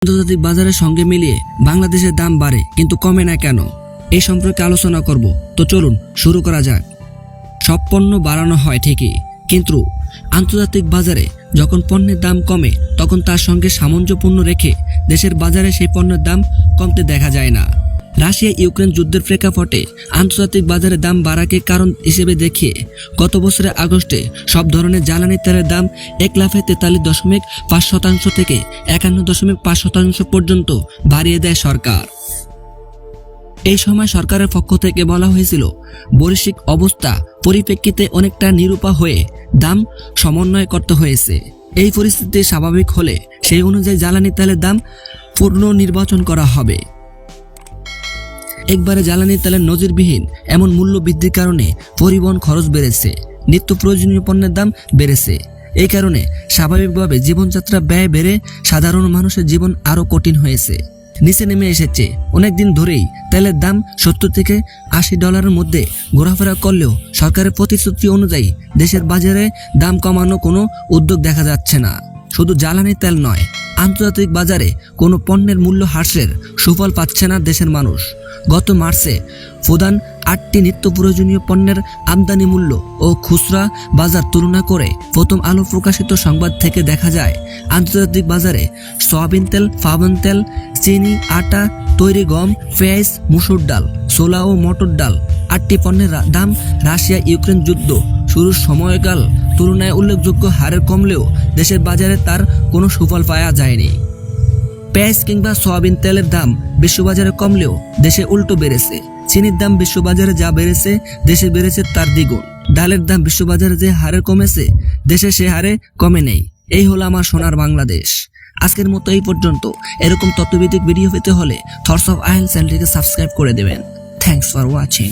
আন্তর্জাতিক বাজারের সঙ্গে মিলিয়ে বাংলাদেশের দাম বাড়ে কিন্তু কমে না কেন, এই সম্পর্কে আলোচনা করব। তো চলুন শুরু করা যাক। সব পণ্য বাড়ানো হয় ঠিকই, কিন্তু আন্তর্জাতিক বাজারে যখন পণ্যের দাম কমে তখন তার সঙ্গে সামঞ্জস্যপূর্ণ রেখে দেশের বাজারে সেই পণ্যের দাম কমতে দেখা যায় না। রাশিয়া ইউক্রেন যুদ্ধের প্রেক্ষাপটে আন্তর্জাতিক বাজারে দাম বাড়াকে কারণ হিসেবে দেখিয়ে গত বছরের আগস্টে সব ধরনের জ্বালানি তেলের দাম 1,43.5% থেকে 51.5% পর্যন্ত বাড়িয়ে দেয় সরকার। এই সময় সরকারের পক্ষ থেকে বলা হয়েছিল, বৈশ্বিক অবস্থা পরিপ্রেক্ষিতে অনেকটা নিরূপা হয়ে দাম সমন্বয় করতে হয়েছে। এই পরিস্থিতি স্বাভাবিক হলে সেই অনুযায়ী জ্বালানি তেলের দাম পুনর্নির্বাচন করা হবে। একবারে জ্বালানি তেলের নজিরবিহীন এমন মূল্য বৃদ্ধির কারণে পরিবহন খরচ বেড়েছে, নিত্য প্রয়োজনীয় পণ্যের দাম বেড়েছে। এই কারণে স্বাভাবিকভাবে জীবনযাত্রা ব্যয় বেড়ে সাধারণ মানুষের জীবন আরও কঠিন হয়েছে, নিচে নেমে এসেছে। অনেকদিন ধরেই তেলের দাম $70 থেকে $80 মধ্যে ঘোরাফেরা করলেও সরকারের প্রতিশ্রুতি অনুযায়ী দেশের বাজারে দাম কমানো কোনো উদ্যোগ দেখা যাচ্ছে না। শুধু জ্বালানি তেল নয়, আন্তর্জাতিক বাজারে কোনো পণ্যের মূল্য হ্রাসের সুফল পাচ্ছে না দেশের মানুষ। গত মার্চে প্রধান 8টি নিত্য প্রয়োজনীয় পণ্যের আমদানি মূল্য ও খুচরা বাজার তুলনা করে প্রথম আলো প্রকাশিত সংবাদ থেকে দেখা যায়, আন্তর্জাতিক বাজারে সয়াবিন তেল, পাম তেল, চিনি, আটা, তৈরি গম, পেঁয়াজ, মসুর ডাল, ছোলা ও মটর ডাল 8টি পণ্যের দাম রাশিয়া ইউক্রেন যুদ্ধ শুরুর সময়কাল তুলনায় উল্লেখযোগ্য হারে কমলেও দেশের বাজারে তার কোনো সুফল পাওয়া যায়নি। পেঁয়াজ কিংবা সয়াবিন তেলের দাম বিশ্ববাজারে কমলেও দেশে উল্টো বেড়েছে। চিনির দাম বিশ্ববাজারে যা বেড়েছে দেশে বেড়েছে তার দ্বিগুণ। ডালের দাম বিশ্ববাজারে যে হারে কমেছে দেশে সে হারে কমে নেই। এই হলো আমার সোনার বাংলাদেশ। আজকের মতো এই পর্যন্ত। এরকম তথ্যভিত্তিক ভিডিও পেতে হলে থটস অফ আইএল চ্যানেলটিকে সাবস্ক্রাইব করে দেবেন। Thanks for watching.